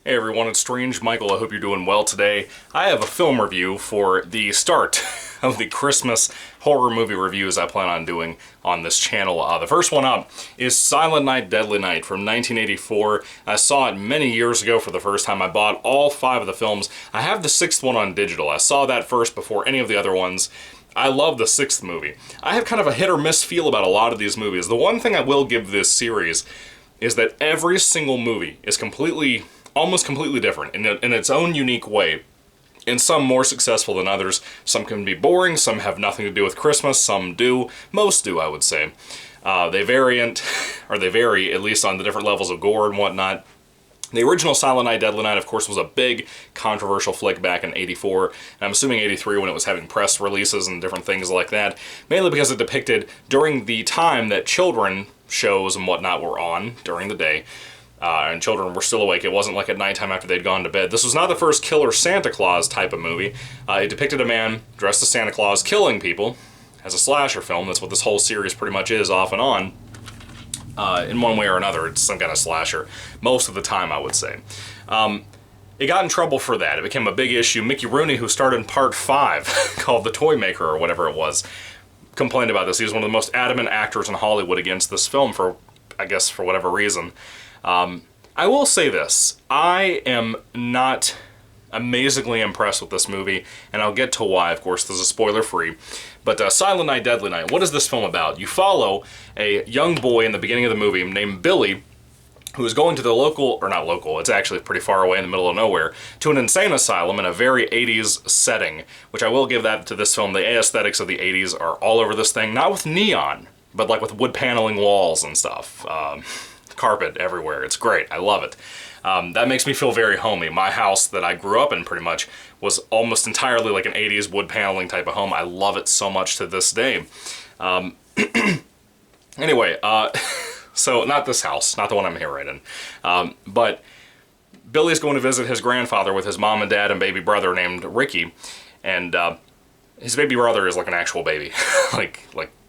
Hey everyone, it's Strange Michael. I hope you're doing well today. I have a film review for the start of the Christmas horror movie reviews I plan on doing on this channel. The first one up is Silent Night, Deadly Night from 1984. I saw it many years ago for the first time. I bought all 5 of the films. I have the 6th one on digital. I saw that first before any of the other ones. I love the 6th movie. I have kind of a hit or miss feel about a lot of these movies. The one thing I will give this series is that every single movie is almost completely different in its own unique way, and some more successful than others. Some can be boring, some have nothing to do with Christmas, some do. Most do, I would say. They vary, at least on the different levels of gore and whatnot. The original Silent Night, Deadly Night, of course, was a big controversial flick back in '84, and I'm assuming '83 when it was having press releases and different things like that, mainly because it depicted during the time that children shows and whatnot were on during the day, and children were still awake. It wasn't like at nighttime after they'd gone to bed. This was not the first killer Santa Claus type of movie. It depicted a man dressed as Santa Claus killing people as a slasher film. That's what this whole series pretty much is, off and on. In one way or another, it's some kind of slasher. Most of the time, I would say. It got in trouble for that. It became a big issue. Mickey Rooney, who starred in part 5, called The Toy Maker or whatever it was, complained about this. He was one of the most adamant actors in Hollywood against this film for whatever reason. I will say this, I am not amazingly impressed with this movie, and I'll get to why, of course. This is spoiler-free. But Silent Night, Deadly Night, what is this film about? You follow a young boy in the beginning of the movie named Billy, who is going to the it's actually pretty far away in the middle of nowhere, to an insane asylum in a very 80s setting, which I will give that to this film. The aesthetics of the 80s are all over this thing, not with neon, but like with wood paneling walls and stuff. Carpet everywhere. It's great. I love it. That makes me feel very homey. My house that I grew up in pretty much was almost entirely like an 80s wood paneling type of home. I love it so much to this day. Anyway, so not this house, not the one I'm here right in, but Billy's going to visit his grandfather with his mom and dad and baby brother named Ricky, and his baby brother is like an actual baby, like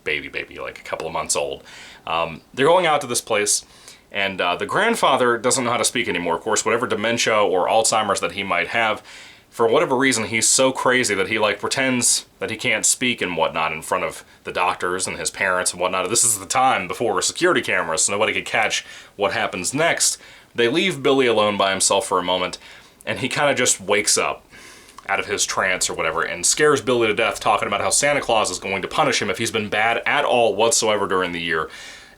baby, like a couple of months old. They're going out to this place, and the grandfather doesn't know how to speak anymore. Of course, whatever dementia or Alzheimer's that he might have, for whatever reason, he's so crazy that he pretends that he can't speak and whatnot in front of the doctors and his parents and whatnot. This is the time before security cameras, so nobody could catch what happens next. They leave Billy alone by himself for a moment, and he kind of just wakes up out of his trance or whatever and scares Billy to death, talking about how Santa Claus is going to punish him if he's been bad at all whatsoever during the year.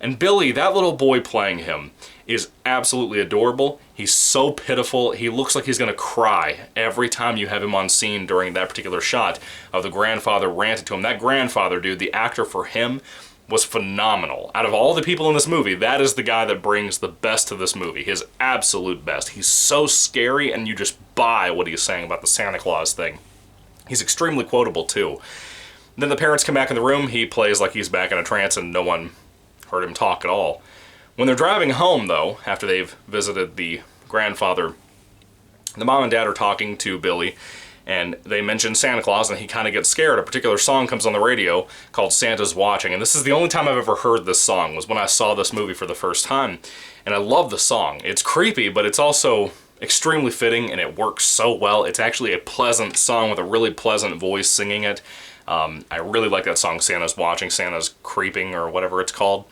And Billy, that little boy playing him, is absolutely adorable. He's so pitiful. He looks like he's going to cry every time you have him on scene during that particular shot of the grandfather ranting to him. That grandfather, dude, the actor for him was phenomenal. Out of all the people in this movie, that is the guy that brings the best to this movie. His absolute best. He's so scary, and you just buy what he's saying about the Santa Claus thing. He's extremely quotable, too. Then the parents come back in the room. He plays like he's back in a trance, and no one heard him talk at all. When they're driving home, though, after they've visited the grandfather, the mom and dad are talking to Billy, and they mention Santa Claus, and he kind of gets scared. A particular song comes on the radio called Santa's Watching, and this is the only time I've ever heard this song, was when I saw this movie for the first time, and I love the song. It's creepy, but it's also extremely fitting, and it works so well. It's actually a pleasant song with a really pleasant voice singing it. I really like that song, Santa's Watching, Santa's Creeping, or whatever it's called.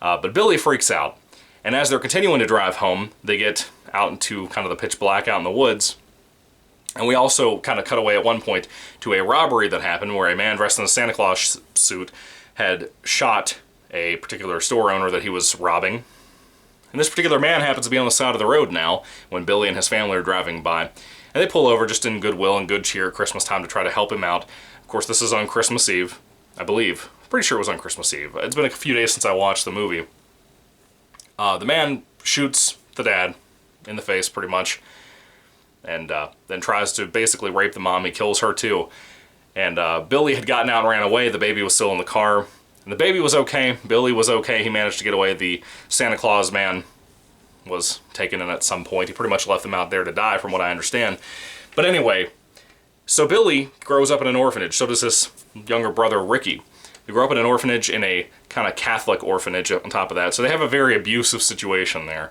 But Billy freaks out, and as they're continuing to drive home, they get out into kind of the pitch black out in the woods. And we also kind of cut away at one point to a robbery that happened where a man dressed in a Santa Claus suit had shot a particular store owner that he was robbing. And this particular man happens to be on the side of the road now when Billy and his family are driving by. And they pull over just in goodwill and good cheer at Christmas time to try to help him out. Of course, this is on Christmas Eve, I believe. Pretty sure it was on Christmas Eve. It's been a few days since I watched the movie. The man shoots the dad in the face, pretty much, and then tries to basically rape the mom. He kills her, too. And Billy had gotten out and ran away. The baby was still in the car. And the baby was okay. Billy was okay. He managed to get away. The Santa Claus man was taken in at some point. He pretty much left them out there to die, from what I understand. But anyway, so Billy grows up in an orphanage. So does his younger brother, Ricky. They grow up in an orphanage in a kind of Catholic orphanage on top of that. So they have a very abusive situation there.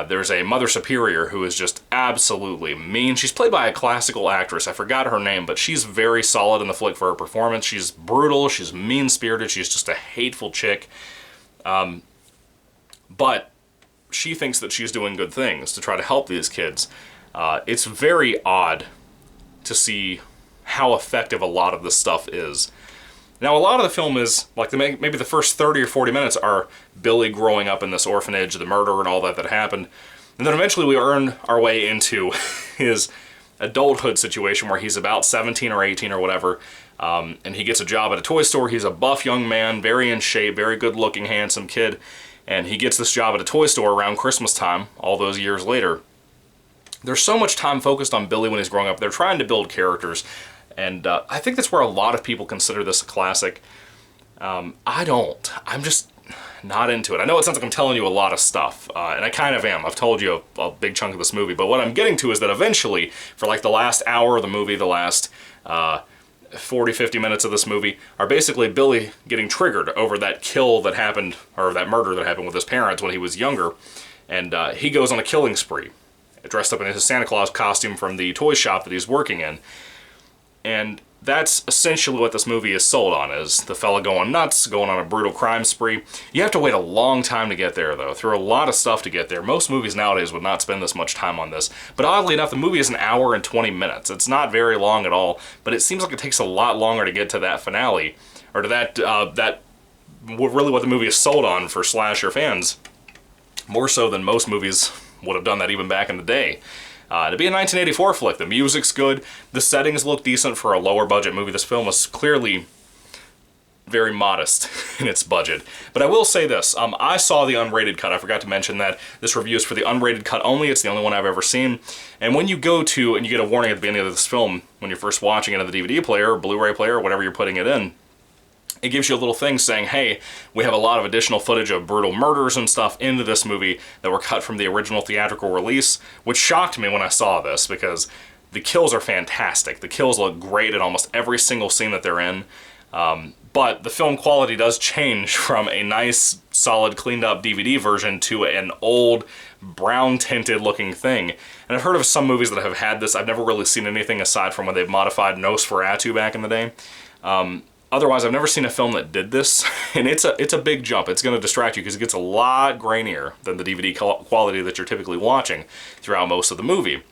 There's a Mother Superior who is just absolutely mean. She's played by a classical actress. I forgot her name, but she's very solid in the flick for her performance. She's brutal. She's mean-spirited. She's just a hateful chick. But she thinks that she's doing good things to try to help these kids. It's very odd to see how effective a lot of this stuff is. Now, a lot of the film is, like, maybe the first 30 or 40 minutes are Billy growing up in this orphanage, the murder and all that happened. And then eventually we earn our way into his adulthood situation where he's about 17 or 18 or whatever, and he gets a job at a toy store. He's a buff young man, very in shape, very good-looking, handsome kid, and he gets this job at a toy store around Christmas time, all those years later. There's so much time focused on Billy when he's growing up. They're trying to build characters. And I think that's where a lot of people consider this a classic. I don't. I'm just not into it. I know it sounds like I'm telling you a lot of stuff, and I kind of am. I've told you a big chunk of this movie, but what I'm getting to is that eventually, for like the last hour of the movie, the last 40, 50 minutes of this movie, are basically Billy getting triggered over that kill that happened, or that murder that happened with his parents when he was younger, and he goes on a killing spree, dressed up in his Santa Claus costume from the toy shop that he's working in. And that's essentially what this movie is sold on, is the fella going nuts, going on a brutal crime spree. You have to wait a long time to get there, though, through a lot of stuff to get there. Most movies nowadays would not spend this much time on this. But oddly enough, the movie is an hour and 20 minutes. It's not very long at all, but it seems like it takes a lot longer to get to that finale, or to that really what the movie is sold on for slasher fans, more so than most movies would have done that even back in the day. To be a 1984 flick, the music's good, the settings look decent for a lower budget movie. This film is clearly very modest in its budget. But I will say this, I saw the unrated cut. I forgot to mention that this review is for the unrated cut only. It's the only one I've ever seen. And when you go to, and you get a warning at the beginning of this film, when you're first watching it on the DVD player, or Blu-ray player, or whatever you're putting it in, it gives you a little thing saying, hey, we have a lot of additional footage of brutal murders and stuff into this movie that were cut from the original theatrical release, which shocked me when I saw this, because the kills are fantastic. The kills look great in almost every single scene that they're in, but the film quality does change from a nice, solid, cleaned-up DVD version to an old, brown-tinted looking thing. And I've heard of some movies that have had this. I've never really seen anything aside from when they've modified Nosferatu back in the day. Otherwise, I've never seen a film that did this, and it's a big jump. It's going to distract you because it gets a lot grainier than the DVD quality that you're typically watching throughout most of the movie.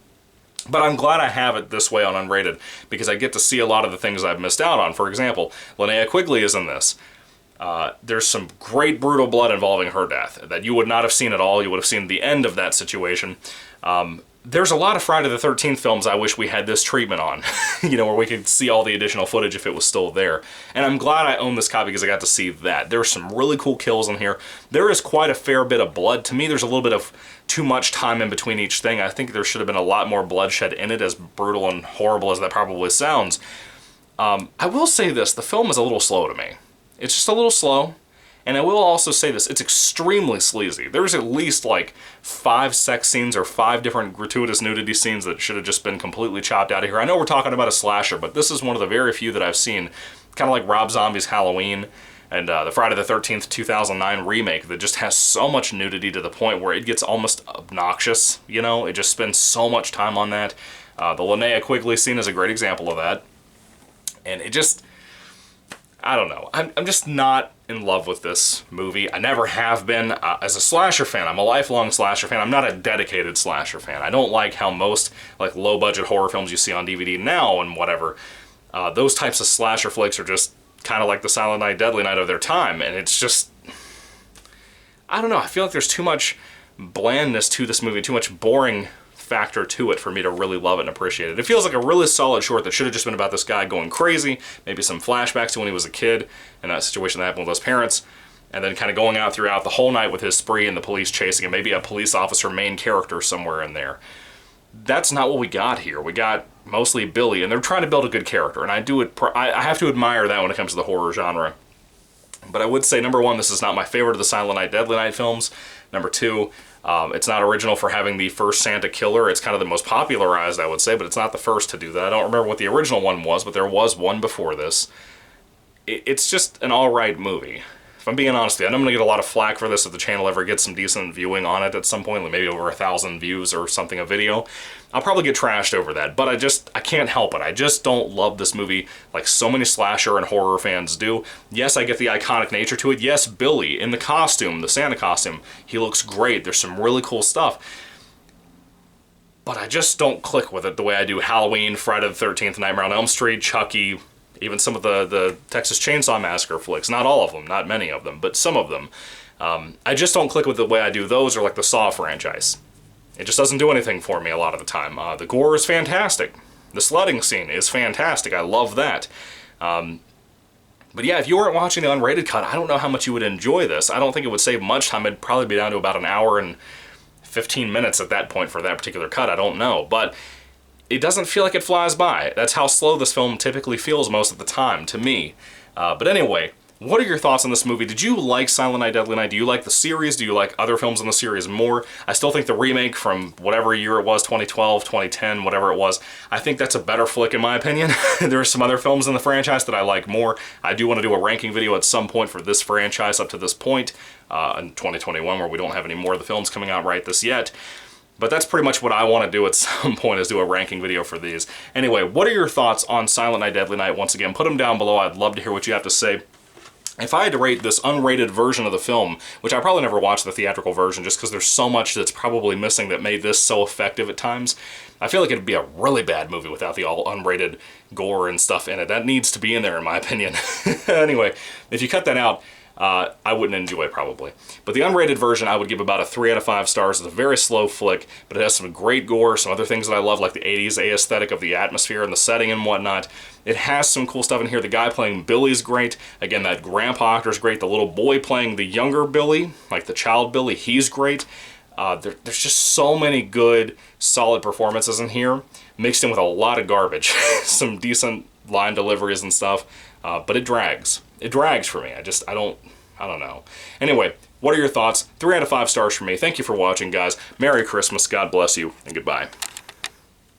But I'm glad I have it this way on unrated, because I get to see a lot of the things I've missed out on. For example, Linnea Quigley is in this. There's some great brutal blood involving her death that you would not have seen at all. You would have seen the end of that situation. There's a lot of Friday the 13th films I wish we had this treatment on, where we could see all the additional footage if it was still there. And I'm glad I own this copy because I got to see that. There's some really cool kills in here. There is quite a fair bit of blood. To me, there's a little bit of too much time in between each thing. I think there should have been a lot more bloodshed in it, as brutal and horrible as that probably sounds. I will say this, the film is a little slow to me. It's just a little slow. And I will also say this, it's extremely sleazy. There's at least like 5 sex scenes or 5 different gratuitous nudity scenes that should have just been completely chopped out of here. I know we're talking about a slasher, but this is one of the very few that I've seen, kind of like Rob Zombie's Halloween and the Friday the 13th 2009 remake, that just has so much nudity to the point where it gets almost obnoxious, It just spends so much time on that. The Linnea Quigley scene is a great example of that. And it just, I don't know. I'm just not in love with this movie. I never have been. As a slasher fan, I'm a lifelong slasher fan. I'm not a dedicated slasher fan. I don't like how most low-budget horror films you see on DVD now and whatever, those types of slasher flicks are just kind of like the Silent Night, Deadly Night of their time, and it's just, I don't know. I feel like there's too much blandness to this movie, too much boring factor to it for me to really love it and appreciate it. It feels like a really solid short that should have just been about this guy going crazy, maybe some flashbacks to when he was a kid and that situation that happened with his parents, and then kind of going out throughout the whole night with his spree and the police chasing him, maybe a police officer main character somewhere in there. That's not what we got here. We got mostly Billy, and they're trying to build a good character, and I have to admire that when it comes to the horror genre. But I would say, number one, this is not my favorite of the Silent Night, Deadly Night films. Number two, it's not original for having the first Santa killer. It's kind of the most popularized, I would say, but it's not the first to do that. I don't remember what the original one was, but there was one before this. It's just an alright movie. if I'm being honest with you, I know I'm going to get a lot of flack for this if the channel ever gets some decent viewing on it at some point, like maybe over 1,000 views or something a video. I'll probably get trashed over that, but I can't help it. I just don't love this movie like so many slasher and horror fans do. Yes, I get the iconic nature to it. Yes, Billy in the costume, the Santa costume, he looks great. There's some really cool stuff. But I just don't click with it the way I do Halloween, Friday the 13th, Nightmare on Elm Street, Chucky, even some of the Texas Chainsaw Massacre flicks. Not all of them, not many of them, but some of them. I just don't click with the way I do those or like the Saw franchise. It just doesn't do anything for me a lot of the time. The gore is fantastic. The sledding scene is fantastic. I love that. But yeah, if you weren't watching the unrated cut, I don't know how much you would enjoy this. I don't think it would save much time. It'd probably be down to about an hour and 15 minutes at that point for that particular cut. I don't know. But it doesn't feel like it flies by. That's how slow this film typically feels most of the time, to me. But anyway, what are your thoughts on this movie? Did you like Silent Night, Deadly Night? Do you like the series? Do you like other films in the series more? I still think the remake from whatever year it was, 2012, 2010, whatever it was, I think that's a better flick in my opinion. There are some other films in the franchise that I like more. I do want to do a ranking video at some point for this franchise up to this point in 2021, where we don't have any more of the films coming out right this yet. But that's pretty much what I want to do at some point, is do a ranking video for these. Anyway, what are your thoughts on Silent Night, Deadly Night? Once again, put them down below. I'd love to hear what you have to say. If I had to rate this unrated version of the film, which I probably never watched the theatrical version just because there's so much that's probably missing that made this so effective at times, I feel like it'd be a really bad movie without the all unrated gore and stuff in it. That needs to be in there in my opinion. Anyway, if you cut that out, I wouldn't enjoy it probably. But the unrated version I would give about a 3 out of 5 stars. It's a very slow flick, but it has some great gore, some other things that I love, like the 80s aesthetic of the atmosphere and the setting and whatnot. It has some cool stuff in here. The guy playing Billy's great. Again, that grandpa actor's great. The little boy playing the younger Billy, like the child Billy, he's great. There's just so many good, solid performances in here, mixed in with a lot of garbage. Some decent line deliveries and stuff, but it drags. It drags for me. I don't know. Anyway, what are your thoughts? 3 out of 5 stars for me. Thank you for watching, guys. Merry Christmas, God bless you, and goodbye.